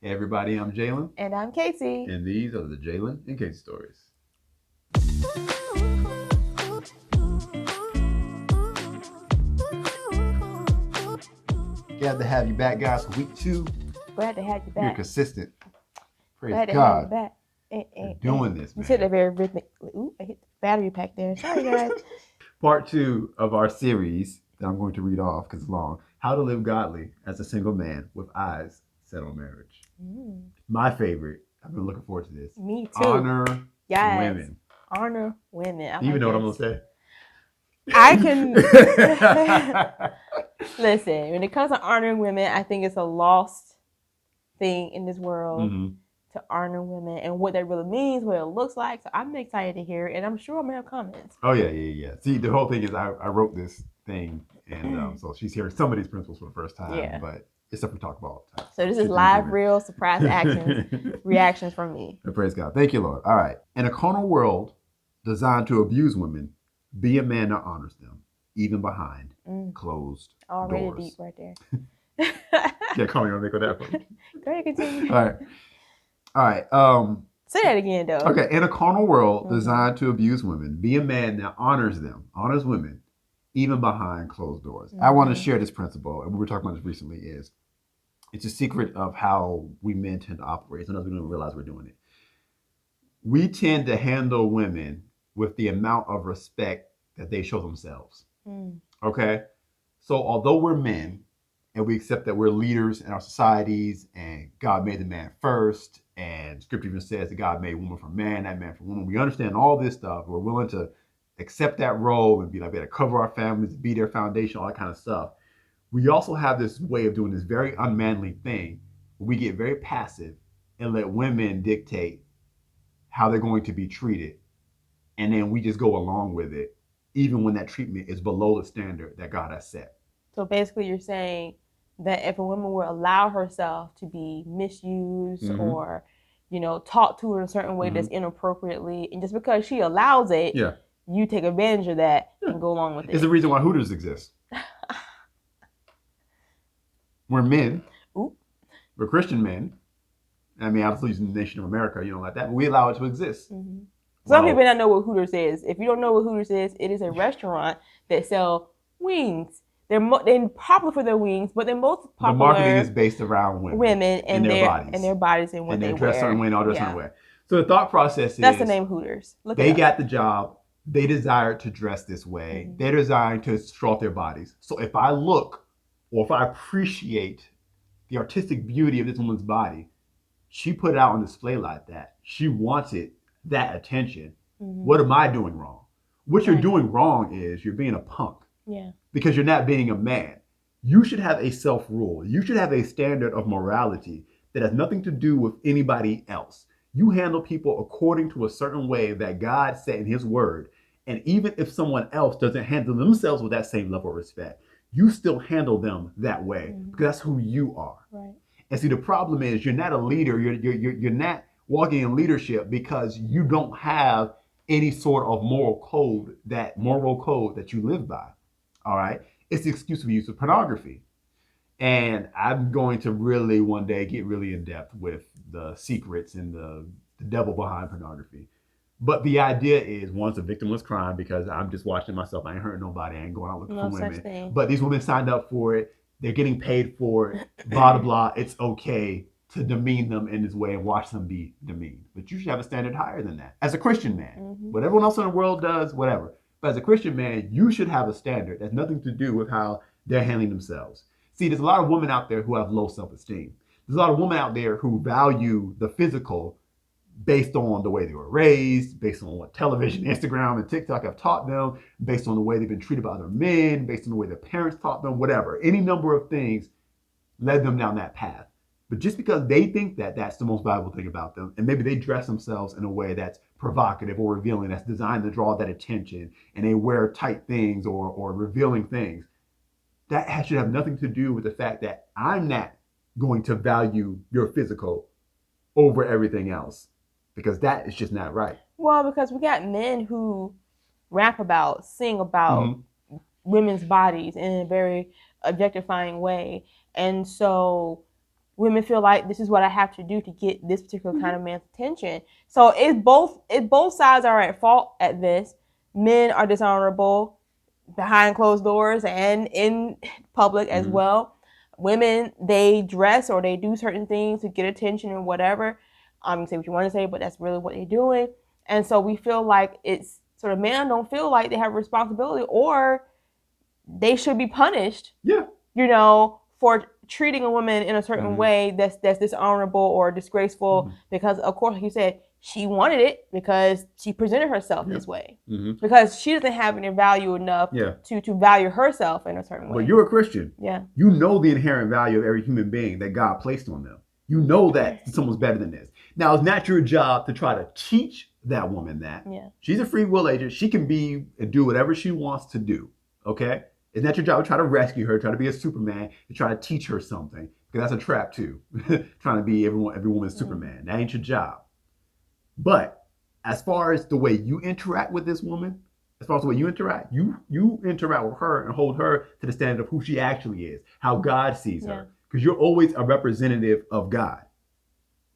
Hey everybody, I'm Jalen. And I'm Cacie. And these are the Jalen and Cacie stories. Glad to have you back, guys, for week 2. Glad to have you back. You're consistent. Praise Glad to God. have you back. You're doing this, man. You hit the very rhythmic. Ooh, I hit the battery pack there. Sorry, guys. Part 2 of our series that I'm going to read off because it's long. How to live godly as a single man with eyes set on marriage. My favorite. I've been looking forward to this. Me too. Honor women. Honor women. You even know what I'm going to say? I can listen. When it comes to honoring women, I think it's a lost thing in this world to honor women and what that really means, what it looks like. So I'm excited to hear it, and I'm sure I'm gonna have comments. Oh yeah. See, the whole thing is I wrote this thing, and so she's hearing some of these principles for the first time. Yeah. But it's stuff we talk about all the time. So this is live, real, surprise actions, reactions from me. And praise God. Thank you, Lord. All right. In a carnal world designed to abuse women, be a man that honors them, even behind closed already doors. Deep right there. Yeah, call me on Nick with that one. Go ahead, continue. All right. Say that again, though. Okay. In a carnal world designed to abuse women, be a man that honors women, even behind closed doors. I want to share this principle, and we were talking about this recently, it's a secret of how we men tend to operate. Sometimes we don't even realize we're doing it. We tend to handle women with the amount of respect that they show themselves. Okay? So although we're men, and we accept that we're leaders in our societies, and God made the man first, and Scripture even says that God made woman for man, that man for woman. We understand all this stuff. We're willing to accept that role and be like, we got to cover our families, be their foundation, all that kind of stuff. We also have this way of doing this very unmanly thing. We get very passive and let women dictate how they're going to be treated. And then we just go along with it, even when that treatment is below the standard that God has set. So basically you're saying that if a woman would allow herself to be misused or, talked to in a certain way that's inappropriately, and just because she allows it, you take advantage of that and go along with it. It's the reason why Hooters exists. We're men. Ooh. We're Christian men. I mean, obviously using the nation of America, like that, but we allow it to exist. Some people don't know what Hooters is. If you don't know what Hooters is, it is a restaurant that sells wings. They're popular for their wings, but they're most popular. The marketing is based around women and their bodies and what they dress wear. Certain way and all dress certain way. So the thought process is that's the name Hooters. They got the job. They desire to dress this way. They're designed to show off their bodies. So if I look or if I appreciate the artistic beauty of this woman's body, she put it out on display like that. She wanted that attention. What am I doing wrong? What you're doing wrong is you're being a punk. Yeah. Because you're not being a man. You should have a self-rule. You should have a standard of morality that has nothing to do with anybody else. You handle people according to a certain way that God set in his word. And even if someone else doesn't handle themselves with that same level of respect, you still handle them that way because that's who you are. Right. And see, the problem is you're not a leader. You're not walking in leadership because you don't have any sort of moral code that you live by. All right. It's the excuse for use of pornography. And I'm going to really one day get really in depth with the secrets and the devil behind pornography. But the idea is, it's a victimless crime because I'm just watching myself. I ain't hurting nobody. I ain't going out looking for women. But these women signed up for it. They're getting paid for it. Blah, blah, blah. It's okay to demean them in this way and watch them be demeaned. But you should have a standard higher than that. As a Christian man, what everyone else in the world does, whatever. But as a Christian man, you should have a standard that's nothing to do with how they're handling themselves. See, there's a lot of women out there who have low self-esteem. There's a lot of women out there who value the physical based on the way they were raised, based on what television, Instagram, and TikTok have taught them, based on the way they've been treated by other men, based on the way their parents taught them, whatever. Any number of things led them down that path. But just because they think that that's the most valuable thing about them, and maybe they dress themselves in a way that's provocative or revealing, that's designed to draw that attention, and they wear tight things or revealing things, that should have nothing to do with the fact that I'm not going to value your physical over everything else, because that is just not right. Well, because we got men who rap about, sing about women's bodies in a very objectifying way. And so women feel like this is what I have to do to get this particular kind of man's attention. So it's both sides are at fault at this. Men are dishonorable behind closed doors and in public as well. Women, they dress or they do certain things to get attention or whatever. You can say what you want to say, but that's really what they're doing. And so we feel like it's sort of men don't feel like they have responsibility or they should be punished. Yeah. For treating a woman in a certain way that's dishonorable or disgraceful because, of course, like you said, she wanted it because she presented herself this way. Because she doesn't have any value enough to value herself in a certain way. But you're a Christian. Yeah. You know the inherent value of every human being that God placed on them. You know that someone's better than this. Now, it's not your job to try to teach that woman that. Yeah. She's a free will agent. She can be and do whatever she wants to do. Okay? It's not your job to try to rescue her, try to be a Superman, to try to teach her something. Because that's a trap too. Trying to be every woman's Superman. That ain't your job. But as far as the way you interact with this woman, as far as the way you interact with her and hold her to the standard of who she actually is, how God sees her. Because you're always a representative of God.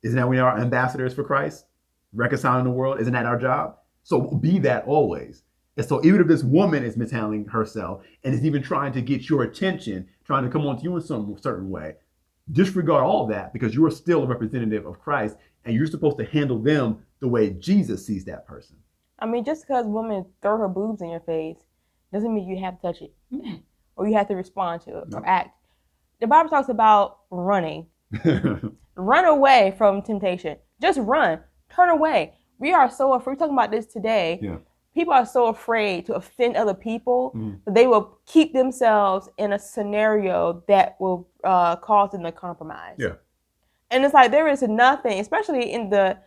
Isn't that we are ambassadors for Christ? Reconciling the world, isn't that our job? So be that always. And so even if this woman is mishandling herself and is even trying to get your attention, trying to come on to you in some certain way, disregard all that because you are still a representative of Christ and you're supposed to handle them the way Jesus sees that person. I mean, just because women throw her boobs in your face doesn't mean you have to touch it or you have to respond to it or act. The Bible talks about running. Run away from temptation. Just run. Turn away. We are so afraid. We're talking about this today. Yeah. People are so afraid to offend other people that they will keep themselves in a scenario that will cause them to compromise. Yeah. And it's like there is nothing, especially in the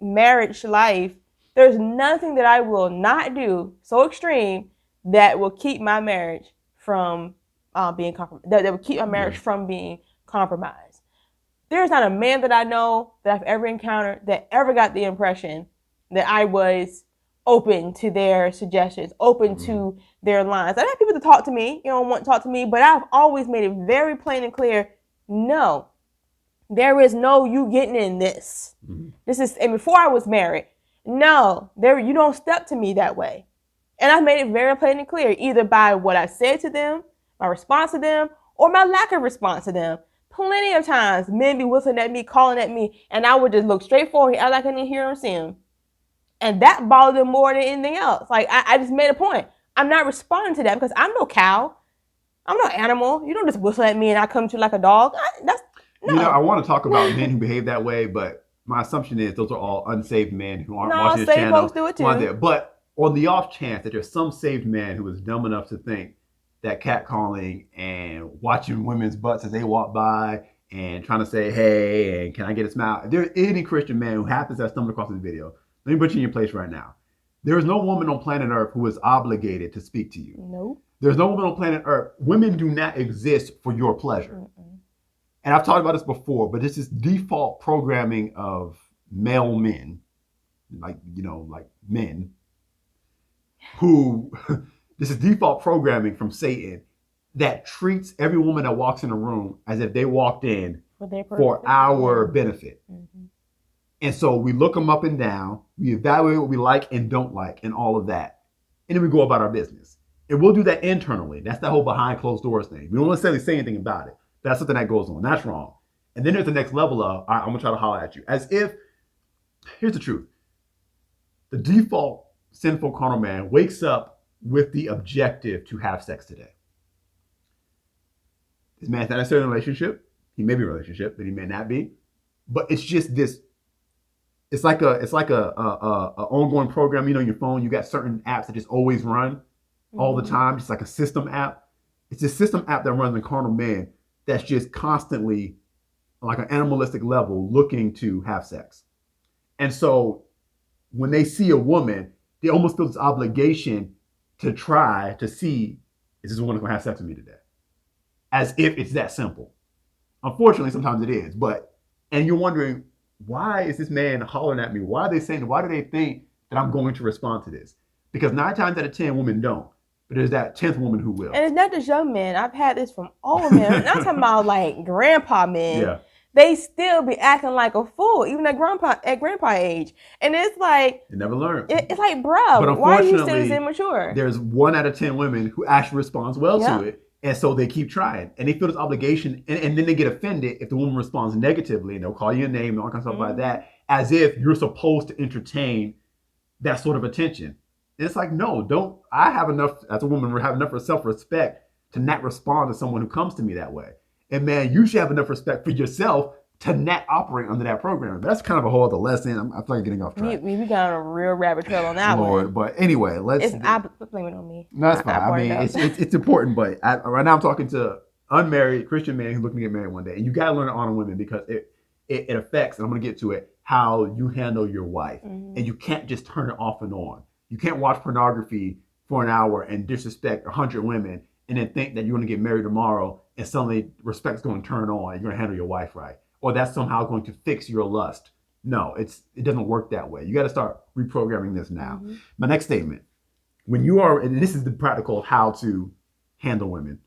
marriage life, there's nothing that I will not do so extreme that will keep my marriage from being compromised. That will keep my marriage from being compromised. There's not a man that I know that I've ever encountered that ever got the impression that I was open to their suggestions, open to their lines. I have people to talk to me, want to talk to me, but I've always made it very plain and clear, no, there is no you getting in this. This is, and before I was married, no, you don't step to me that way. And I've made it very plain and clear, either by what I said to them, my response to them, or my lack of response to them. Plenty of times, men be whistling at me, calling at me, and I would just look straight forward, act like I didn't hear them, see them. And that bothered them more than anything else. Like, I just made a point. I'm not responding to that because I'm no cow. I'm no animal. You don't just whistle at me and I come to you like a dog. No. I want to talk about men who behave that way, but my assumption is those are all unsaved men who aren't watching this channel. Folks do it too. But on the off chance that there's some saved man who is dumb enough to think that catcalling and watching women's butts as they walk by and trying to say, hey, and can I get a smile? If there's any Christian man who happens to have stumbled across this video, let me put you in your place right now. There is no woman on planet Earth who is obligated to speak to you. No. There's no woman on planet Earth. Women do not exist for your pleasure. And I've talked about this before, but this is default programming of male men, like men, who, this is default programming from Satan that treats every woman that walks in a room as if they walked in for our benefit. And so we look them up and down, we evaluate what we like and don't like and all of that. And then we go about our business. And we'll do that internally. That's that whole behind closed doors thing. We don't necessarily say anything about it. That's something that goes on. That's wrong. And then there's the next level of, all right, I'm going to try to holler at you. As if, here's the truth. The default sinful carnal man wakes up with the objective to have sex today. This man's not necessarily in a relationship. He may be in a relationship, but he may not be. But it's just this. It's like a ongoing program. On your phone, you got certain apps that just always run all the time, just like a system app. It's a system app that runs a carnal man that's just constantly, like an animalistic level, looking to have sex. And so when they see a woman, they almost feel this obligation to try to see, is this woman going to have sex with me today? As if it's that simple. Unfortunately, sometimes it is. And you're wondering, why is this man hollering at me? Why do they think that I'm going to respond to this? Because 9 times out of 10, women don't. But there's that 10th woman who will. And it's not just young men. I've had this from old men. I'm talking about like grandpa men they still be acting like a fool, even at grandpa age. And it's like they never learn. It's like, bro, why are you still this immature? There's 1 out of 10 women who actually responds well to it, and so they keep trying, and they feel this obligation, and then they get offended if the woman responds negatively, and they'll call you a name and all kinds of stuff like that, as if you're supposed to entertain that sort of attention. And it's like, no, don't. I have enough as a woman, have enough self-respect to not respond to someone who comes to me that way. And man, you should have enough respect for yourself to not operate under that program. That's kind of a whole other lesson. I feel like getting off track. We got on a real rabbit trail on that one. But anyway, I blame it on me. No, that's fine. I mean, it's important, but right now I'm talking to unmarried Christian man who's looking to get married one day. And you got to learn to honor women because it affects, and I'm going to get to it, how you handle your wife. Mm-hmm. And you can't just turn it off and on. You can't watch pornography for an hour and disrespect 100 women and then think that you're going to get married tomorrow and suddenly respect's going to turn on and you're going to handle your wife right. Or that's somehow going to fix your lust. No, it doesn't work that way. You got to start reprogramming this now. Mm-hmm. My next statement, when you are, and this is the practical of how to handle women.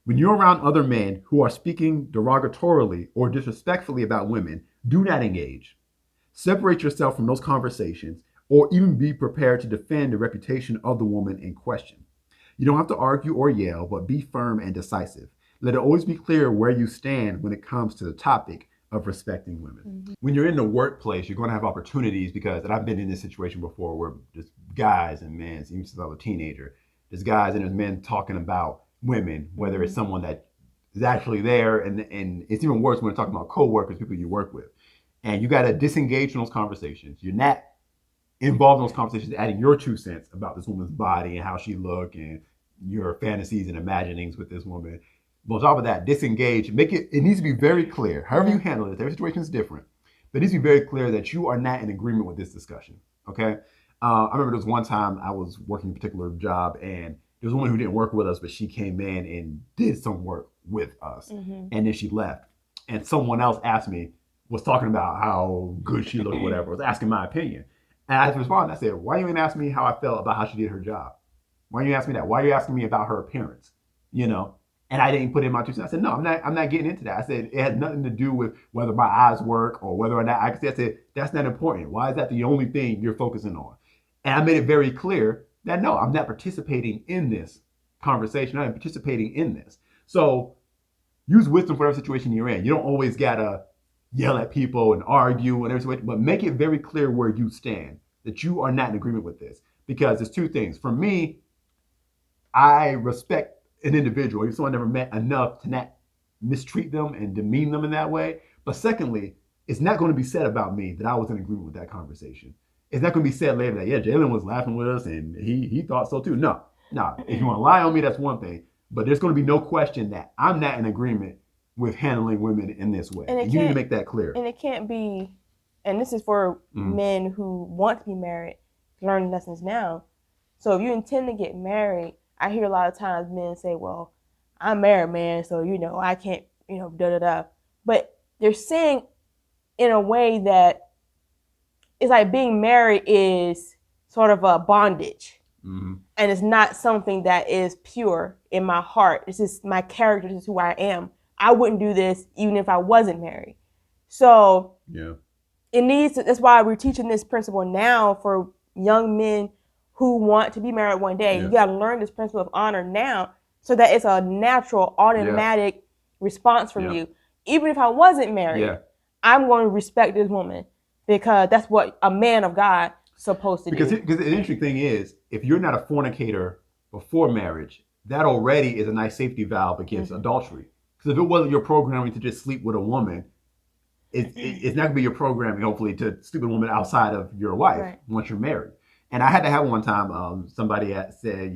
When you're around other men who are speaking derogatorily or disrespectfully about women, do not engage. Separate yourself from those conversations or even be prepared to defend the reputation of the woman in question. You don't have to argue or yell, but be firm and decisive. Let it always be clear where you stand when it comes to the topic of respecting women. Mm-hmm. When you're in the workplace, you're going to have opportunities because, and I've been in this situation before where just guys and men, even since I was a teenager, there's guys and there's men talking about women, whether it's someone that is actually there, and it's even worse when we're talking about co-workers, people you work with. And you got to disengage from those conversations. You're not involved in those conversations, adding your 2 cents about this woman's body and how she look and your fantasies and imaginings with this woman. But on top of that, disengage. It needs to be very clear. However you handle it, every situation is different. But it needs to be very clear that you are not in agreement with this discussion. Okay? I remember there was one time I was working a particular job and there was a woman who didn't work with us, but she came in and did some work with us. Mm-hmm. And then she left. And someone else was talking about how good she looked, whatever, was asking my opinion. And I responded, I said, why you ain't ask me how I felt about how she did her job? Why you ask me that? Why are you asking me about her appearance? You know? And I didn't put in my 2 cents. I said, no, I'm not getting into that. I said, it had nothing to do with whether my eyes work or whether or not I said, that's not important. Why is that the only thing you're focusing on? And I made it very clear that no, I'm not participating in this conversation. I'm participating in this. So use wisdom for whatever situation you're in. You don't always gotta yell at people and argue and everything, but make it very clear where you stand, that you are not in agreement with this. Because there's 2 things. For me, I respect an individual, if someone I never met enough to not mistreat them and demean them in that way. But secondly, it's not going to be said about me that I was in agreement with that conversation. It's not going to be said later that, yeah, Jalen was laughing with us and he thought so too. No. If you want to lie on me, that's one thing. But there's going to be no question that I'm not in agreement with handling women in this way. And you need to make that clear. And it can't be, and this is for men who want to be married, learn lessons now. So if you intend to get married, I hear a lot of times men say, well, I'm married, man, so, I can't, da-da-da. But they're saying in a way that it's like being married is sort of a bondage. Mm-hmm. And it's not something that is pure in my heart. This is my character. This is who I am. I wouldn't do this even if I wasn't married. So that's why we're teaching this principle now for young men who want to be married one day. You got to learn this principle of honor now so that it's a natural, automatic response from you. Even if I wasn't married, I'm going to respect this woman because that's what a man of God is supposed to do. Because the interesting thing is, if you're not a fornicator before marriage, that already is a nice safety valve against adultery. Because if it wasn't your programming to just sleep with a woman, it's not going to be your programming, hopefully, to sleep with a woman outside of your wife once you're married. And I had to have one time, somebody said,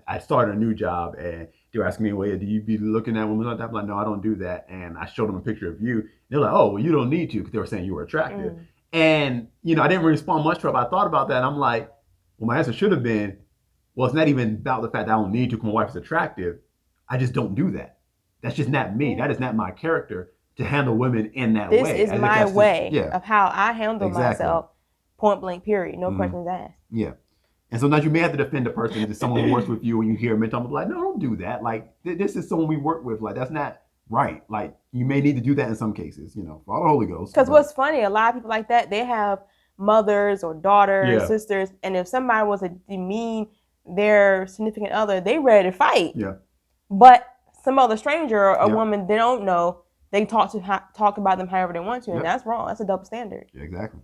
I started a new job and they were asking me, well, do you be looking at women like that? I'm like, no, I don't do that. And I showed them a picture of you. They're like, oh, well, you don't need to, because they were saying you were attractive. And, I didn't respond much to it, but I thought about that. And I'm like, well, my answer should have been, well, it's not even about the fact that I don't need to because my wife is attractive. I just don't do that. That's just not me. That is not my character to handle women in that way. This is my way of how I handle myself. Point blank, period. No questions asked. Yeah. And sometimes you may have to defend a person if it's someone who works with you and you hear men talking like, no, don't do that. Like, this is someone we work with. Like, that's not Right. Like you may need to do that in some cases, for the Holy Ghost. Because what's funny, a lot of people like that, they have mothers or daughters, sisters, and if somebody was to demean their significant other, they ready to fight. Yeah. But some other stranger or a woman they don't know, they talk about them however they want to, and that's wrong. That's a double standard. Yeah, exactly.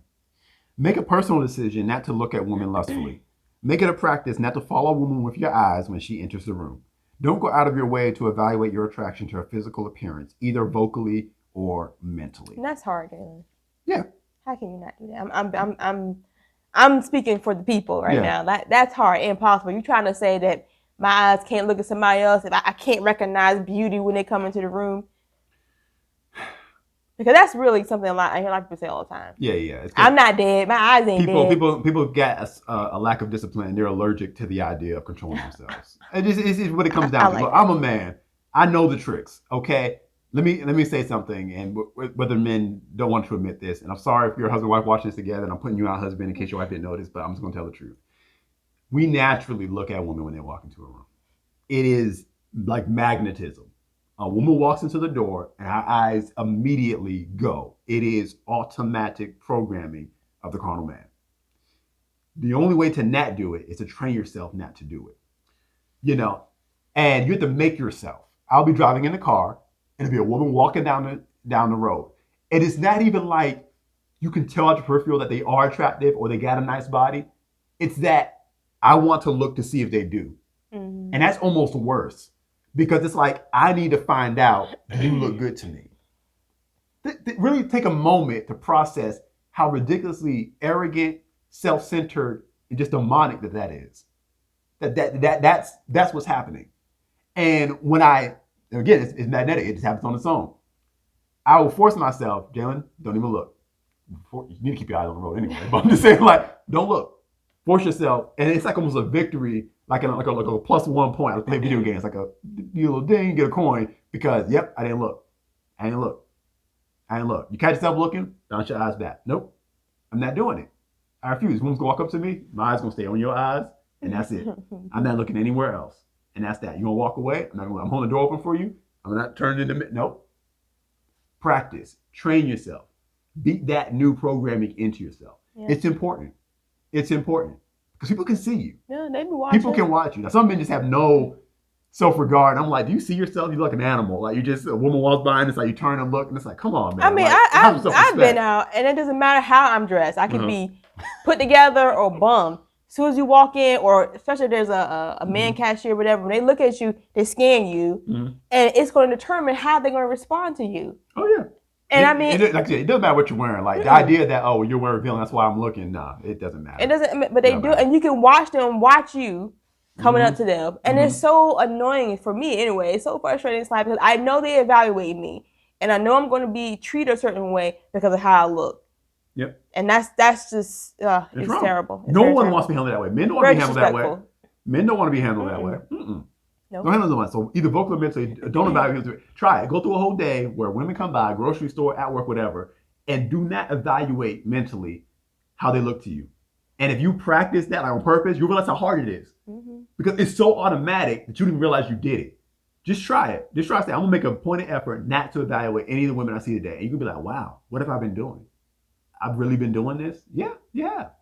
Make a personal decision not to look at women lustfully. Make it a practice not to follow a woman with your eyes when she enters the room. Don't go out of your way to evaluate your attraction to her physical appearance, either vocally or mentally. And that's hard, Jalen. Yeah. How can you not do that? I'm speaking for the people right now. That's hard, impossible. You're trying to say that my eyes can't look at somebody else, if I can't recognize beauty when they come into the room. Because that's really something I hear a lot of people say all the time. Yeah. I'm not dead. My eyes ain't dead. People get a lack of discipline. They're allergic to the idea of controlling themselves. It's what it comes down to. Look, I'm a man. I know the tricks. Okay, let me say something. And whether men don't want to admit this, and I'm sorry if your husband and wife watching this together, and I'm putting you out, husband, in case your wife didn't know this, but I'm just going to tell the truth. We naturally look at women when they walk into a room. It is like magnetism. A woman walks into the door and our eyes immediately go. It is automatic programming of the carnal man. The only way to not do it is to train yourself not to do it. And you have to make yourself. I'll be driving in the car and there'll be a woman walking down the road. It is not even like you can tell out your peripheral that they are attractive or they got a nice body. It's that I want to look to see if they do. Mm-hmm. And that's almost worse. Because it's like, I need to find out, do you look good to me? Really take a moment to process how ridiculously arrogant, self-centered, and just demonic that is. That's what's happening. And when again, it's magnetic. It just happens on its own. I will force myself, Jalen, don't even look. You need to keep your eyes on the road anyway. But I'm just saying, don't look. Force yourself. And it's like almost a victory. Like a +1 point. I play video games, like you little ding, get a coin because I didn't look. You catch yourself looking, bounce your eyes back. Nope, I'm not doing it. I refuse. Women's gonna walk up to me, my eyes gonna stay on your eyes, and that's it. I'm not looking anywhere else, and that's that. You gonna walk away? I'm holding the door open for you. I'm not turning into nope. Practice, train yourself, beat that new programming into yourself. Yeah. It's important. Because people can see you. Yeah, they be watching. People can watch you. Now, some men just have no self-regard. I'm like, do you see yourself? You look like an animal. Like a woman walks by and it's like you turn and look and it's like, come on, man. I mean, I've been out and it doesn't matter how I'm dressed. I could be put together or bummed. As soon as you walk in, or especially if there's a man cashier or whatever, when they look at you, they scan you, and it's going to determine how they're going to respond to you. Oh, yeah. And like I said, it doesn't matter what you're wearing. Like the idea that you're wearing revealing, that's why I'm looking. Nah, it doesn't matter. It doesn't, but they do, and you can watch them watch you coming up to them, and it's so annoying for me anyway. It's so frustrating inside because I know they evaluate me, and I know I'm going to be treated a certain way because of how I look. Yep. And that's just it's terrible. No one wants to be handled that way. Men don't want to be handled that way. Men don't want to be handled that way. Nope. Don't handle the one. So either vocally or mentally, don't evaluate it. Try it. Go through a whole day where women come by, grocery store, at work, whatever, and do not evaluate mentally how they look to you. And if you practice that on purpose, you realize how hard it is. Because it's so automatic that you didn't realize you did it. Just try it. Just try to say, I'm going to make a pointed effort not to evaluate any of the women I see today. And you can be like, wow, what have I been doing? I've really been doing this? Yeah.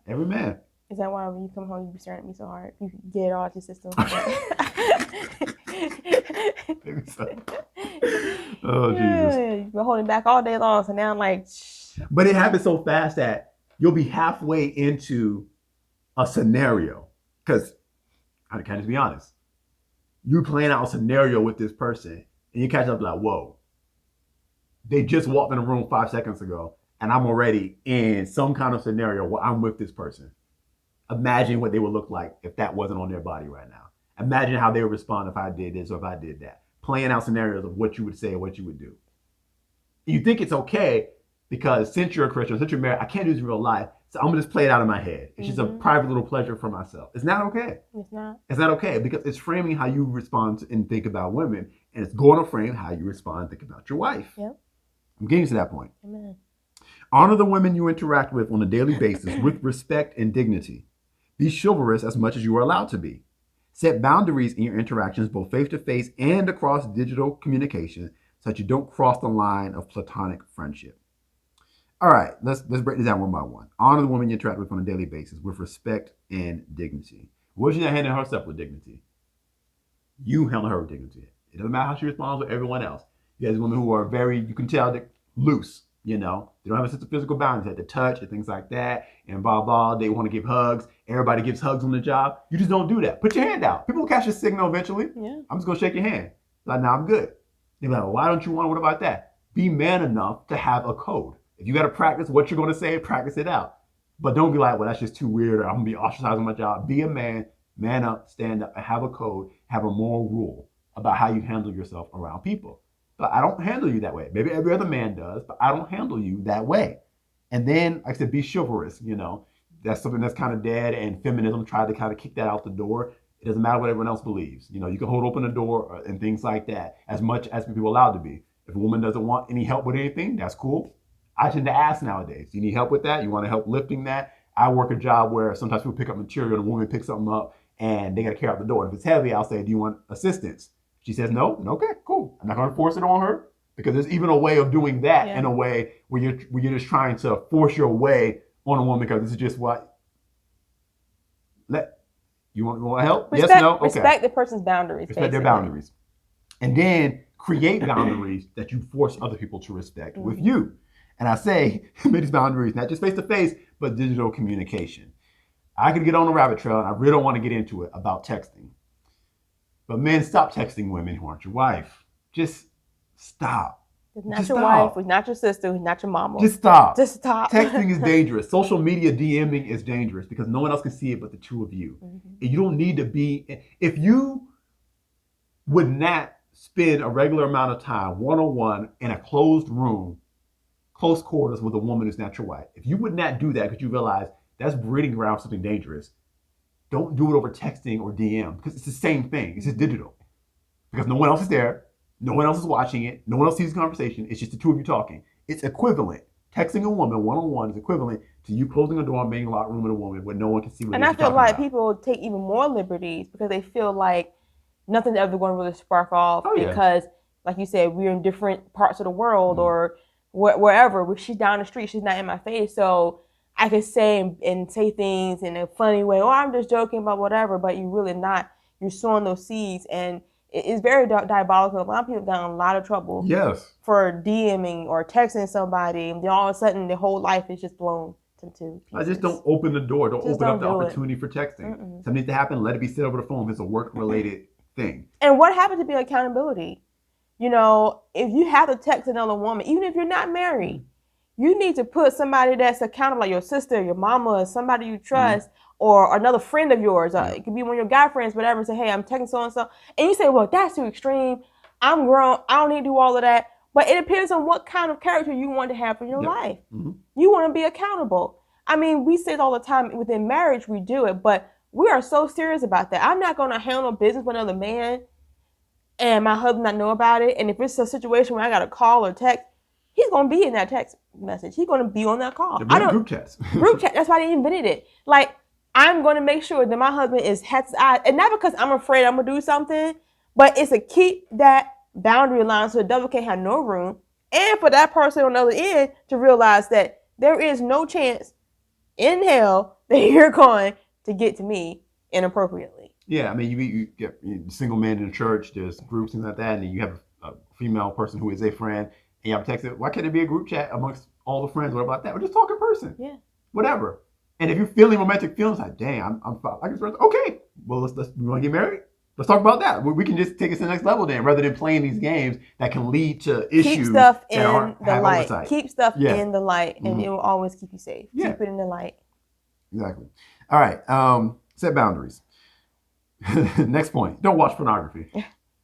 Every man. Is that why when you come home, you be staring at me so hard? You get it all out your system. Maybe so. Oh, Jesus. You've been holding back all day long, so now I'm like... But it happens so fast that you'll be halfway into a scenario. Because, I can't just be honest. You playing out a scenario with this person, and you catch up like, whoa. They just walked in the room 5 seconds ago, and I'm already in some kind of scenario where I'm with this person. Imagine what they would look like if that wasn't on their body right now. Imagine how they would respond if I did this or if I did that. Playing out scenarios of what you would say or what you would do. You think it's okay because since you're a Christian, since you're married, I can't do this in real life, so I'm going to just play it out in my head. It's just a private little pleasure for myself. It's not okay. It's not. It's not okay because it's framing how you respond to and think about women, and it's going to frame how you respond and think about your wife. Yep. I'm getting to that point. Amen. Honor the women you interact with on a daily basis with respect and dignity. Be chivalrous as much as you are allowed to be. Set boundaries in your interactions, both face-to-face and across digital communication, so that you don't cross the line of platonic friendship. All right, let's break this down one by one. Honor the woman you interact with on a daily basis with respect and dignity. What she's not handling herself with dignity? You handle her with dignity. It doesn't matter how she responds with everyone else. You have women who are very, you can tell, they're loose. They don't have a sense of physical boundaries at the touch and things like that, and blah blah. They want to give hugs. Everybody gives hugs on the job. You just don't do that. Put your hand out. People will catch a signal eventually. Yeah. I'm just gonna shake your hand. Like, nah, I'm good. They're like, well, why don't you want? What about that? Be man enough to have a code. If you got to practice what you're going to say, practice it out. But don't be like, well, that's just too weird, or I'm going to be ostracized on my job. Be a man, man up, stand up, and have a code, have a moral rule about how you handle yourself around people. But I don't handle you that way. Maybe every other man does, but I don't handle you that way. And then, like I said, be chivalrous. That's something that's kind of dead, and feminism tried to kind of kick that out the door. It doesn't matter what everyone else believes. You can hold open the door and things like that as much as people are allowed to be. If a woman doesn't want any help with anything, that's cool. I tend to ask nowadays, do you need help with that? You want to help lifting that? I work a job where sometimes people pick up material and a woman picks something up and they got to carry out the door. If it's heavy, I'll say, do you want assistance? She says, no. Okay, cool. I'm not going to force it on her, because there's even a way of doing that in a way where you're just trying to force your way on a woman, because this is just what. You want help? Yes, no? Okay. Respect the person's boundaries. Respect their boundaries. And then create boundaries that you force other people to respect with you. And I say, make these boundaries, not just face-to-face, but digital communication. I could get on a rabbit trail, and I really don't want to get into it about texting. But men, stop texting women who aren't your wife. Just stop. It's not your wife, it's not your sister, it's not your mama. Just stop. Just stop. Texting is dangerous. Social media DMing is dangerous because no one else can see it but the two of you. And you don't need to be, if you would not spend a regular amount of time one-on-one in a closed room, close quarters with a woman who's not your wife, if you would not do that because you realize that's breeding ground for something dangerous, don't do it over texting or DM, because it's the same thing. It's just digital. Because no one else is there. No one else is watching it. No one else sees the conversation. It's just the two of you talking. It's equivalent. Texting a woman one-on-one is equivalent to you closing a door and being in a locked room with a woman where no one can see what you're talking about. And I feel like people take even more liberties because they feel like nothing's ever going to really spark off because, like you said, we're in different parts of the world or wherever. She's down the street. She's not in my face. So I can say and say things in a funny way. Oh, I'm just joking about whatever, but you're really not. You're sowing those seeds, and it's very diabolical. A lot of people have gotten in a lot of trouble for DMing or texting somebody, and then all of a sudden their whole life is just blown to pieces. I just don't open the door. Don't open up the opportunity for texting. Something needs to happen. Let it be said over the phone if it's a work-related thing. And what happened to be accountability? If you have to text another woman, even if you're not married, you need to put somebody that's accountable, like your sister, your mama, somebody you trust, or another friend of yours. It could be one of your guy friends, whatever, and say, hey, I'm texting so-and-so. And you say, well, that's too extreme. I'm grown. I don't need to do all of that. But it depends on what kind of character you want to have in your life. You want to be accountable. I mean, we say it all the time. Within marriage, we do it. But we are so serious about that. I'm not going to handle business with another man and my husband not know about it. And if it's a situation where I got to call or text, he's going to be in that text message. He's going to be on that call. I don't group chats. Group chat. That's why they invented it. Like, I'm going to make sure that my husband has his eyes, and not because I'm afraid I'm going to do something, but it's to keep that boundary line so the devil can't have no room, and for that person on the other end to realize that there is no chance in hell that you're going to get to me inappropriately. Yeah, I mean, you get single men in the church, there's groups and like that, and then you have a female person who is a friend, and you have to text it. Why can't there be a group chat amongst all the friends? What about that? We're just talking person. Yeah. Whatever. And if you're feeling romantic feelings, like, dang, I'm okay. Well, we want to get married? Let's talk about that. We can just take it to the next level then, rather than playing these games that can lead to issues. Keep stuff in the light. Oversight. Keep stuff in the light, and it will always keep you safe. Keep it in the light. Exactly. All right. Set boundaries. Next point. Don't watch pornography.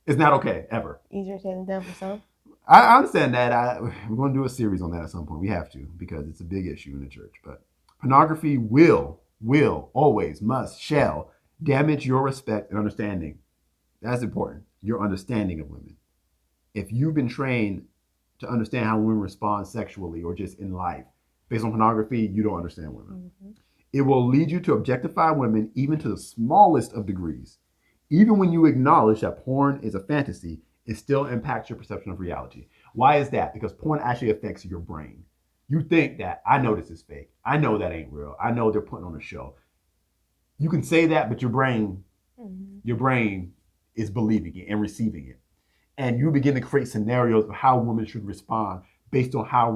It's not okay, ever. Easier said than done for some. I understand that. We're going to do a series on that at some point. We have to, because it's a big issue in the church. But pornography will, always, must, shall damage your respect and understanding. That's important. Your understanding of women. If you've been trained to understand how women respond sexually or just in life based on pornography, you don't understand women. It will lead you to objectify women even to the smallest of degrees. Even when you acknowledge that porn is a fantasy, it still impacts your perception of reality. Why is that? Because porn actually affects your brain. You think that I know this is fake. I know that ain't real. I know they're putting on a show. You can say that, but your brain is believing it and receiving it. And you begin to create scenarios of how women should respond based on how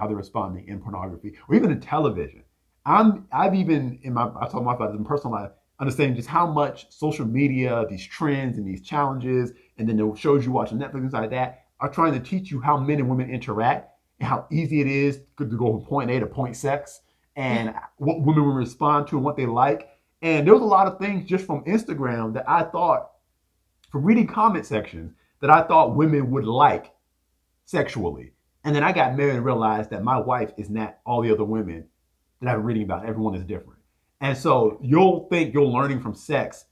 they're responding in pornography or even in television. I've even I told my father in personal life, understanding just how much social media, these trends and these challenges, and then the shows you watch on Netflix, things like that, are trying to teach you how men and women interact and how easy it is to go from point A to point sex and what women will respond to and what they like. And there was a lot of things just from Instagram that I thought, from reading comment sections, that I thought women would like sexually. And then I got married and realized that my wife is not all the other women that I'm reading about. Everyone is different. And so you'll think you're learning from sex,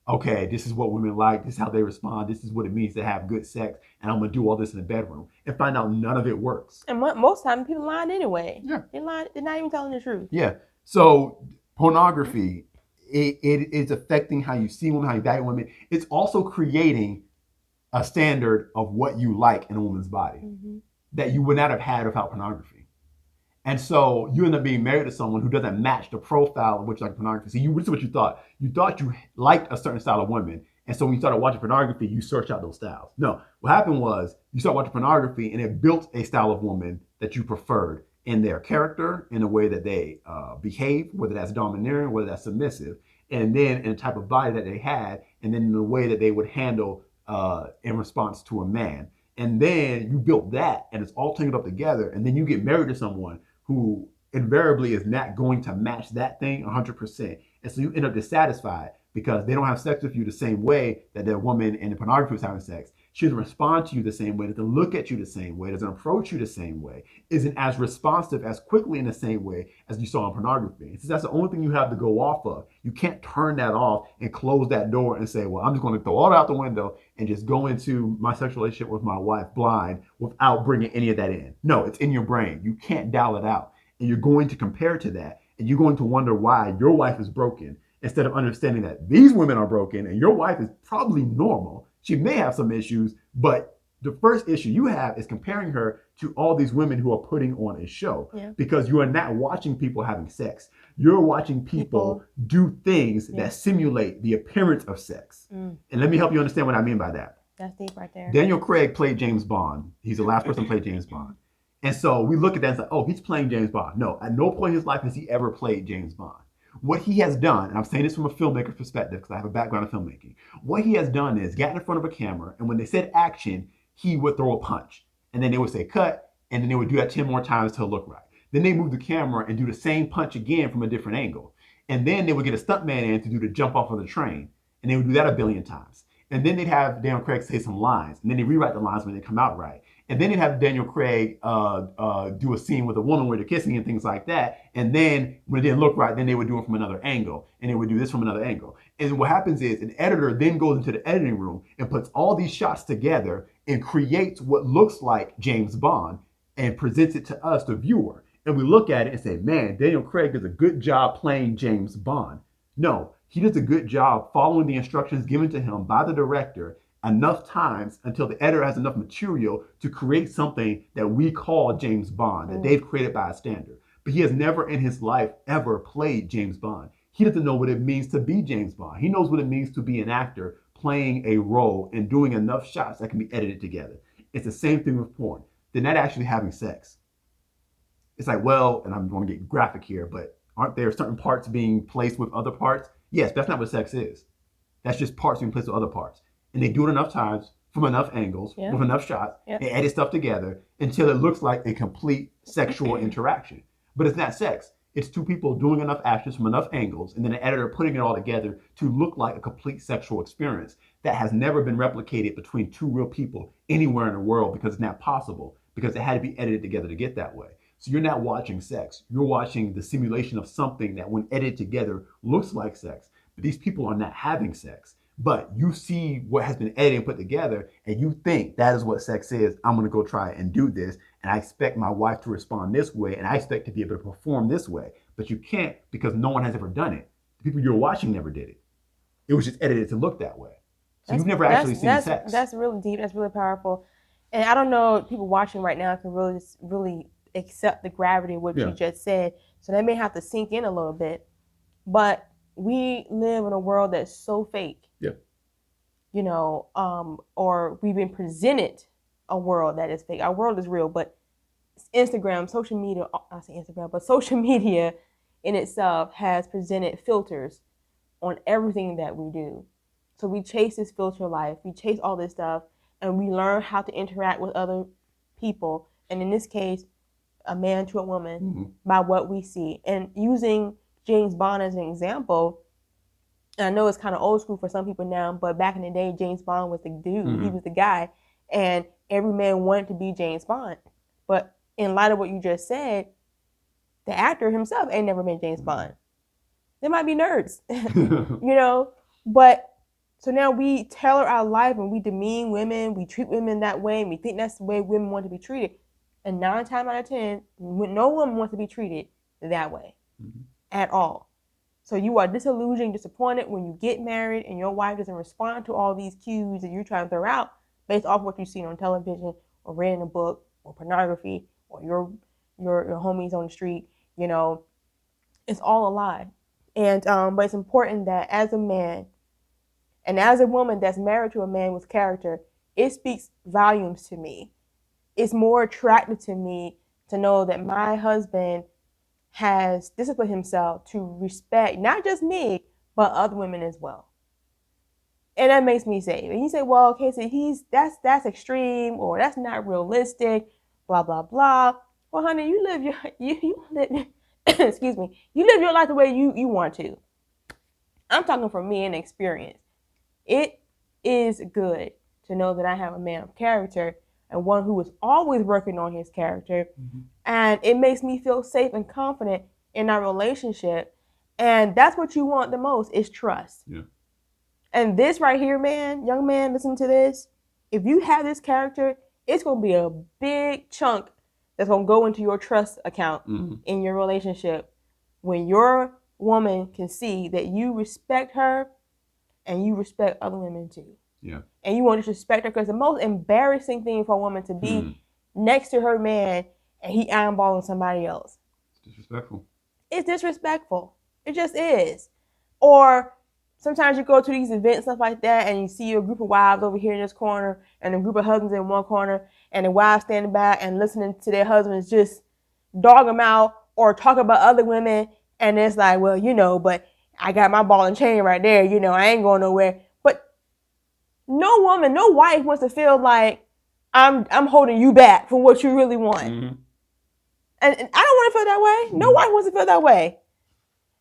okay, this is what women like, this is how they respond, this is what it means to have good sex, and I'm gonna do all this in the bedroom, and find out none of it works. And most times people lying anyway. Yeah. They're not even telling the truth. Yeah. So pornography, it is affecting how you see women, how you value women. It's also creating a standard of what you like in a woman's body that you would not have had without pornography. And so you end up being married to someone who doesn't match the profile of which you like pornography. See, this is what you thought. You thought you liked a certain style of women. And so when you started watching pornography, you searched out those styles. No, what happened was you started watching pornography and it built a style of woman that you preferred in their character, in the way that they behave, whether that's domineering, whether that's submissive, and then in the type of body that they had, and then in the way that they would handle in response to a man. And then you built that and it's all tangled up together. And then you get married to someone who invariably is not going to match that thing 100%. And so you end up dissatisfied because they don't have sex with you the same way that their woman in the pornography was having sex. She doesn't respond to you the same way, doesn't look at you the same way, doesn't approach you the same way, isn't as responsive as quickly in the same way as you saw in pornography. And since that's the only thing you have to go off of, you can't turn that off and close that door and say, well, I'm just going to throw all that out the window and just go into my sexual relationship with my wife blind without bringing any of that in. No, it's in your brain. You can't dial it out. And you're going to compare to that, and you're going to wonder why your wife is broken instead of understanding that these women are broken and your wife is probably normal. She may have some issues, but the first issue you have is comparing her to all these women who are putting on a show because you are not watching people having sex. You're watching people do things that simulate the appearance of sex. And let me help you understand what I mean by that. That's deep right there. Daniel Craig played James Bond. He's the last person to play James Bond. And so we look at that and say, oh, he's playing James Bond. No, at no point in his life has he ever played James Bond. What he has done, and I'm saying this from a filmmaker's perspective because I have a background in filmmaking, what he has done is got in front of a camera, and when they said action, he would throw a punch. And then they would say cut, and then they would do that 10 more times till it looked right. Then they move the camera and do the same punch again from a different angle. And then they would get a stuntman in to do the jump off of the train. And they would do that a billion times. And then they'd have Daniel Craig say some lines, and then they rewrite the lines when they come out right. And then they'd have Daniel Craig do a scene with a woman where they're kissing and things like that. And then when it didn't look right, then they would do it from another angle. And they would do this from another angle. And what happens is an editor then goes into the editing room and puts all these shots together and creates what looks like James Bond and presents it to us, the viewer. And we look at it and say, man, Daniel Craig does a good job playing James Bond. No, he does a good job following the instructions given to him by the director enough times until the editor has enough material to create something that we call James Bond, that they've created by a standard. But he has never in his life ever played James Bond. He doesn't know what it means to be James Bond. He knows what it means to be an actor playing a role and doing enough shots that can be edited together. It's the same thing with porn. They're not actually having sex. It's like, well, and I'm going to get graphic here, but aren't there certain parts being placed with other parts? Yes, that's not what sex is. That's just parts being placed with other parts. And they do it enough times from enough angles with enough shots and edit stuff together until it looks like a complete sexual interaction. But it's not sex. It's two people doing enough actions from enough angles and then an editor putting it all together to look like a complete sexual experience that has never been replicated between two real people anywhere in the world because it's not possible, because it had to be edited together to get that way. So you're not watching sex. You're watching the simulation of something that when edited together looks like sex. But these people are not having sex. But you see what has been edited and put together, and you think that is what sex is. I'm going to go try and do this, and I expect my wife to respond this way, and I expect to be able to perform this way. But you can't because no one has ever done it. The people you're watching never did it. It was just edited to look that way. So you've never actually seen sex. That's really deep. That's really powerful. And I don't know if people watching right now can really accept the gravity of what you just said. So they may have to sink in a little bit. But we live in a world that's so fake. Yeah. You know, or we've been presented a world that is fake. Our world is real, but Instagram, social media, I say Instagram, but social media in itself has presented filters on everything that we do. So we chase this filter life, we chase all this stuff, and we learn how to interact with other people. And in this case, a man to a woman by what we see. And using James Bond as an example, and I know it's kind of old school for some people now, but back in the day, James Bond was the dude. He was the guy. And every man wanted to be James Bond. But in light of what you just said, the actor himself ain't never been James Bond. They might be nerds, you know? But so now we tailor our life and we demean women, we treat women that way, and we think that's the way women want to be treated. And 9 times out of 10, no woman wants to be treated that way at all. So you are disillusioned, disappointed when you get married and your wife doesn't respond to all these cues that you're trying to throw out based off what you've seen on television or read in a book or pornography or your homies on the street. You know, it's all a lie. And but it's important that as a man and as a woman that's married to a man with character, it speaks volumes to me. It's more attractive to me to know that my husband has disciplined himself to respect not just me, but other women as well. And that makes me say, and you say, well, Cacie, that's extreme, or that's not realistic, blah, blah, blah. Well, honey, you live excuse me, you live your life the way you want to. I'm talking from me and experience. It is good to know that I have a man of character and one who is always working on his character. And it makes me feel safe and confident in our relationship. And that's what you want the most is trust. Yeah. And this right here, man, young man, listen to this. If you have this character, it's going to be a big chunk that's going to go into your trust account in your relationship. When your woman can see that you respect her and you respect other women too. Yeah. And you won't disrespect her, because the most embarrassing thing for a woman to be next to her man and he eyeballing somebody else. It's disrespectful. It's disrespectful. It just is. Or sometimes you go to these events, stuff like that, and you see a group of wives over here in this corner and a group of husbands in one corner, and the wives standing back and listening to their husbands just dog them out or talk about other women. And it's like, well, you know, but I got my ball and chain right there. You know, I ain't going nowhere. But no woman, no wife wants to feel like I'm holding you back from what you really want. And I don't want to feel that way. No wife wants to feel that way.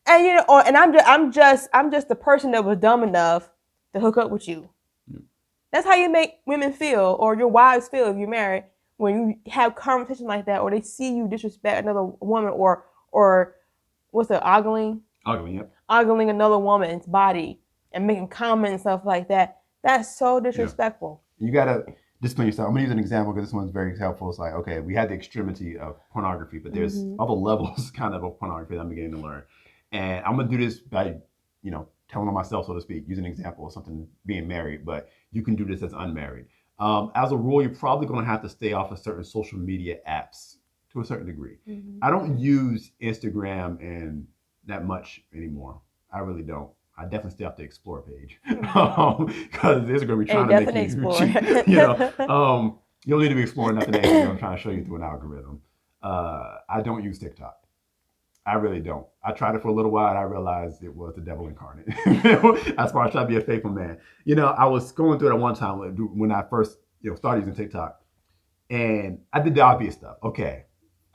And you know, and I'm just the person that was dumb enough to hook up with you. That's how you make women feel, or your wives feel if you're married, when you have conversations like that, or they see you disrespect another woman, or what's the ogling? Ogling, yep. Ogling another woman's body and making comments and stuff like that. That's so disrespectful. You gotta discipline yourself. I'm gonna use an example because this one's very helpful. It's like, okay, we had the extremity of pornography, but there's other levels kind of pornography that I'm beginning to learn. And I'm gonna do this by, you know, telling on myself, so to speak, using an example of something being married, but you can do this as unmarried. As a rule, you're probably gonna have to stay off of certain social media apps to a certain degree. I don't use Instagram and that much anymore. I really don't. I definitely stay off the Explore page because it's going to be trying to make you cheat. You know, you don't need to be exploring nothing. I'm trying to show you through an algorithm. I don't use TikTok. I really don't. I tried it for a little while and I realized it was the devil incarnate. As far as trying to be a faithful man. You know, I was going through it at one time when I first started using TikTok, and I did the obvious stuff. Okay,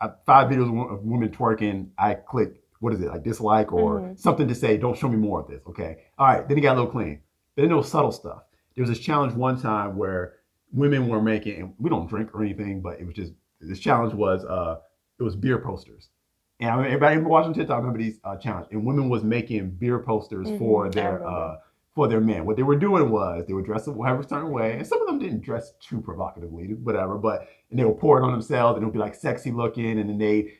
5 videos of women twerking. I clicked, what is it, like dislike or something to say, don't show me more of this. Okay. All right. Then it got a little clean. But then there was subtle stuff. There was this challenge one time where women were making, and we don't drink or anything, but it was just, this challenge was, it was beer posters. And I mean, everybody watching TikTok remember these challenges. And women was making beer posters for their men. What they were doing was they were dressed a certain way, and some of them didn't dress too provocatively, whatever. And they would pour it on themselves, and it would be like sexy looking, and then they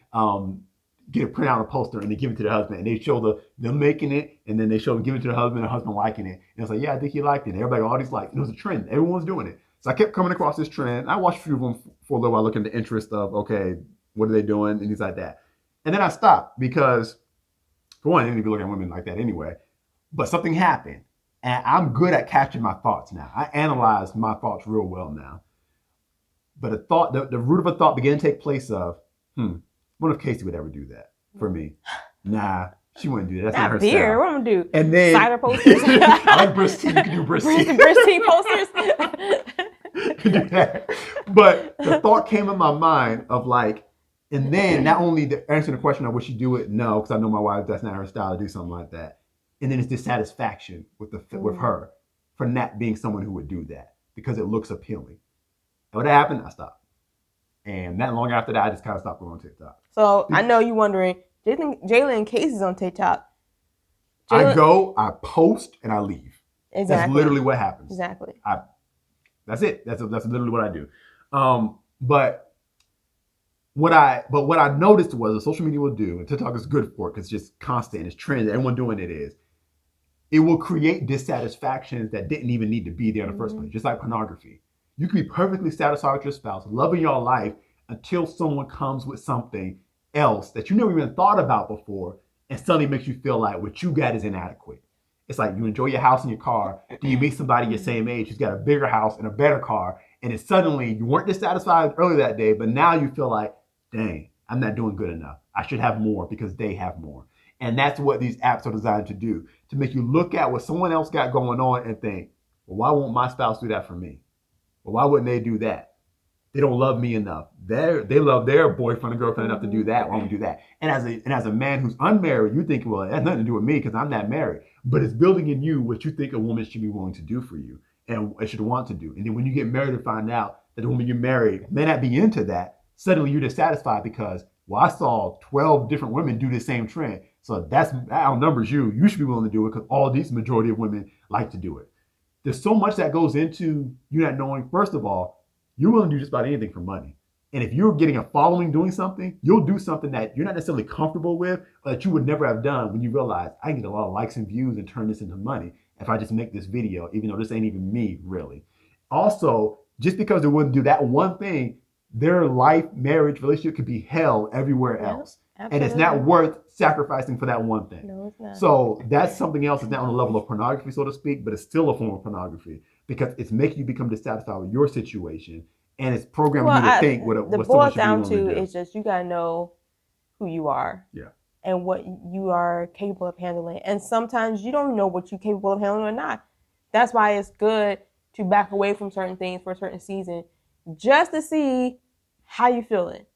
get a print out a poster and they give it to the husband and they show them making it and then they show them giving it to the husband liking it. And it's like, yeah, I think he liked it. And everybody, all these likes. It was a trend. Everyone was doing it. So I kept coming across this trend. I watched a few of them for a little while, looking at the interest of, okay, what are they doing? And things like that. And then I stopped because, for one, I didn't even look at women like that anyway. But something happened. And I'm good at catching my thoughts now. I analyze my thoughts real well now. But the root of a thought began to take place of, what if Cacie would ever do that for me? Nah, she wouldn't do that. That's not her beer. style. What am I gonna do? And then cider posters. I like Briss tea. You can do Briss tea. Briss tea posters. You can do that. But the thought came in my mind of like, and then not only answering the question of would she do it? No, because I know my wife, that's not her style to do something like that. And then it's dissatisfaction with her for not being someone who would do that because it looks appealing. And what happened? I stopped. And not long after that, I just kind of stopped going on TikTok. So I know you're wondering, Jalen and Cacie's on TikTok. I go, I post, and I leave. Exactly. That's literally what happens. Exactly. That's it. That's literally what I do. But what I noticed was what social media will do, and TikTok is good for it because it's just constant, it's trend, everyone doing it is, it will create dissatisfactions that didn't even need to be there in the first place, just like pornography. You can be perfectly satisfied with your spouse, loving your life until someone comes with something else that you never even thought about before and suddenly makes you feel like what you got is inadequate. It's like you enjoy your house and your car. Do you meet somebody your same age who's got a bigger house and a better car? And it's suddenly you weren't dissatisfied earlier that day, but now you feel like, dang, I'm not doing good enough. I should have more because they have more. And that's what these apps are designed to do, to make you look at what someone else got going on and think, well, why won't my spouse do that for me? Well, why wouldn't they do that? They don't love me enough. They love their boyfriend or girlfriend enough to do that. Why won't we do that? And as a man who's unmarried, you think, well, it has nothing to do with me because I'm not married. But it's building in you what you think a woman should be willing to do for you and should want to do. And then when you get married and find out that the woman you married may not be into that, suddenly you're dissatisfied because, well, I saw 12 different women do the same trend. So that outnumbers you. You should be willing to do it because all these majority of women like to do it. There's so much that goes into you not knowing, first of all, you're willing to do just about anything for money. And if you're getting a following doing something, you'll do something that you're not necessarily comfortable with, or that you would never have done when you realize I can get a lot of likes and views and turn this into money if I just make this video, even though this ain't even me, really. Also, just because they wouldn't do that one thing, their life, marriage, relationship could be hell everywhere else. Absolutely. And it's not worth sacrificing for that one thing. No, it's not. So that's something else. It's not on the level of pornography, so to speak, but it's still a form of pornography because it's making you become dissatisfied with your situation, and it's programming you to think what someone should be willing to do. The boils down to is just you gotta know who you are, and what you are capable of handling. And sometimes you don't know what you're capable of handling or not. That's why it's good to back away from certain things for a certain season, just to see how you're feeling.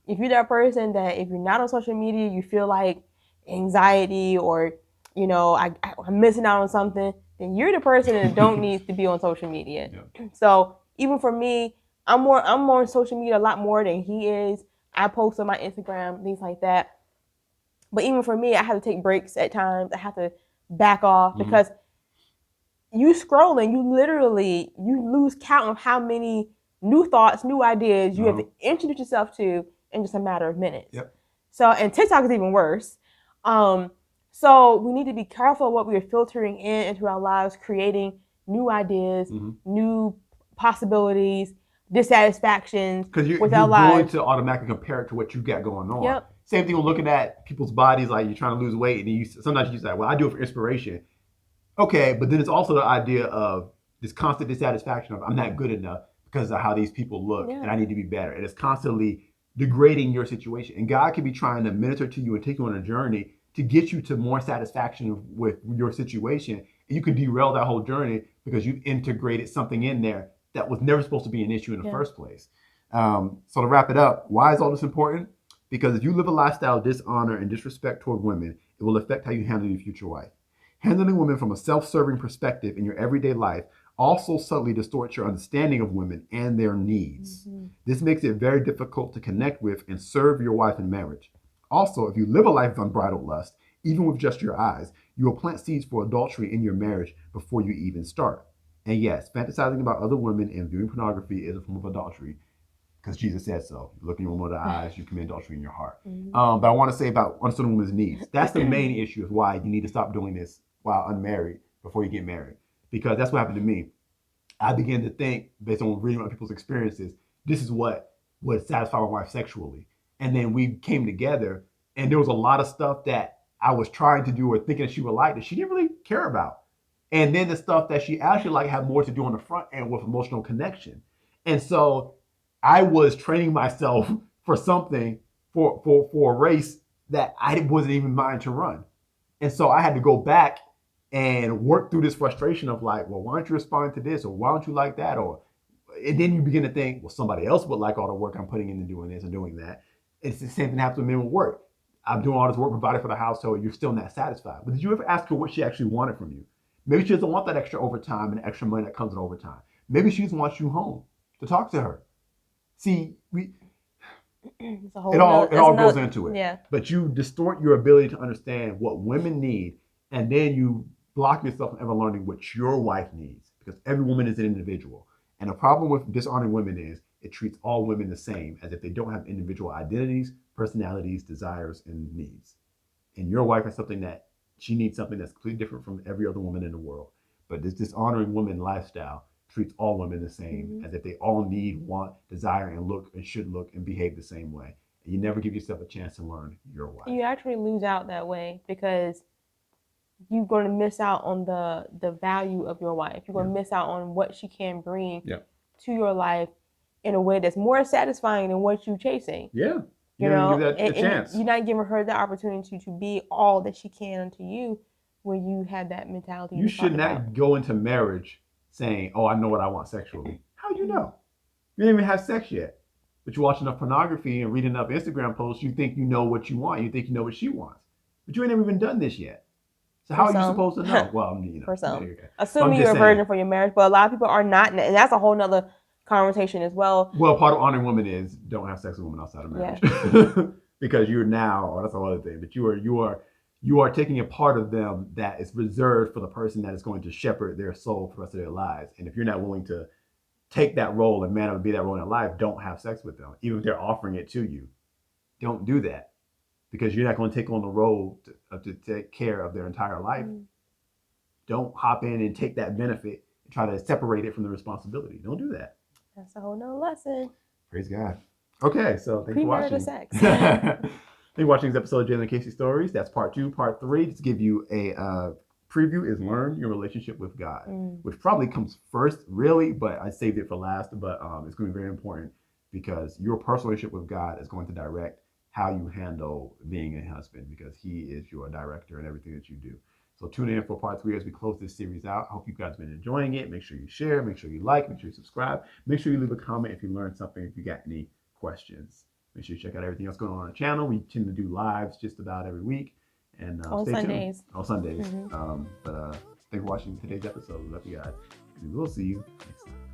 If you're that person that if you're not on social media, you feel like anxiety or, you know, I'm missing out on something, then you're the person that don't need to be on social media. Yeah. So even for me, I'm more on social media a lot more than he is. I post on my Instagram, things like that. But even for me, I have to take breaks at times. I have to back off because you scrolling, you lose count of how many new thoughts, new ideas you have to introduce yourself to in just a matter of minutes. Yep. So, and TikTok is even worse. So we need to be careful what we are filtering into our lives, creating new ideas, new possibilities, dissatisfactions with our lives. You're going to automatically compare it to what you got going on. Yep. Same thing when looking at people's bodies, like you're trying to lose weight, and sometimes you say, well, I do it for inspiration. Okay, but then it's also the idea of this constant dissatisfaction of I'm not good enough because of how these people look, and I need to be better. And it's constantly degrading your situation. And God can be trying to minister to you and take you on a journey to get you to more satisfaction with your situation. And you can derail that whole journey because you've integrated something in there that was never supposed to be an issue in the first place. So to wrap it up, why is all this important? Because if you live a lifestyle of dishonor and disrespect toward women, it will affect how you handle your future wife. Handling women from a self-serving perspective in your everyday life also subtly distorts your understanding of women and their needs. This makes it very difficult to connect with and serve your wife in marriage. Also, if you live a life of unbridled lust, even with just your eyes, you will plant seeds for adultery in your marriage before you even start. And yes, fantasizing about other women and viewing pornography is a form of adultery. because Jesus said so. Look in your woman in the eyes, you commit adultery in your heart. But I want to say about understanding women's needs. That's the main issue of why you need to stop doing this while unmarried before you get married. Because that's what happened to me. I began to think, based on reading other people's experiences, this is what would satisfy my wife sexually. And then we came together, and there was a lot of stuff that I was trying to do or thinking she would like that she didn't really care about. And then the stuff that she actually liked had more to do on the front end with emotional connection. And so I was training myself for something, for a race that I wasn't even mine to run. And so I had to go back and work through this frustration of like, well, why don't you respond to this? Or why don't you like that? Or, and then you begin to think, well, somebody else would like all the work I'm putting into doing this and doing that. It's the same thing happens with men with work. I'm doing all this work provided for the household. You're still not satisfied. But did you ever ask her what she actually wanted from you? Maybe she doesn't want that extra overtime and extra money that comes in overtime. Maybe she just wants you home to talk to her. See, it all goes into it. Yeah. But you distort your ability to understand what women need, and then you block yourself from ever learning what your wife needs, because every woman is an individual. And the problem with dishonoring women is it treats all women the same, as if they don't have individual identities, personalities, desires, and needs. And your wife has something that she needs, something that's completely different from every other woman in the world. But this dishonoring women lifestyle treats all women the same, as if they all need, want, desire, and look and should look and behave the same way. And you never give yourself a chance to learn your wife. You actually lose out that way, because you're going to miss out on the value of your wife. You're going to miss out on what she can bring to your life in a way that's more satisfying than what you're chasing. Yeah. You know, give that a chance. You're not giving her the opportunity to be all that she can unto you when you have that mentality. You should not go into marriage saying, oh, I know what I want sexually. How do you know? You didn't even have sex yet. But you're watching enough pornography and reading enough Instagram posts, you think you know what you want. You think you know what she wants. But you ain't never even done this yet. So how are you supposed to know? Well, you know. For some. Assuming you're a virgin for your marriage, but a lot of people are not. And that's a whole nother conversation as well. Well, part of honoring women is don't have sex with women outside of marriage. Because you're now, that's another thing, but you are taking a part of them that is reserved for the person that is going to shepherd their soul for the rest of their lives. And if you're not willing to take that role and man up and be that role in their life, don't have sex with them. Even if they're offering it to you, don't do that, because you're not going to take on the role to take care of their entire life. Don't hop in and take that benefit and try to separate it from the responsibility. Don't do that. That's a whole nother lesson. Praise God. Okay, so thanks for watching. Sex. Thank you for watching this episode of Jalen and Cacie Stories. That's part 2. Part 3, just to give you a preview, is learn your relationship with God, which probably comes first, really, but I saved it for last. But it's going to be very important, because your personal relationship with God is going to direct how you handle being a husband, because He is your director in everything that you do. So tune in for part 3 as we close this series out. I hope you guys have been enjoying it. Make sure you share, make sure you like, make sure you subscribe, make sure you leave a comment if you learned something, if you got any questions. Make sure you check out everything else going on the channel. We tend to do lives just about every week. And on stay Sundays. tuned. On Sundays. Thanks for watching today's episode. Love you guys. We will see you next time.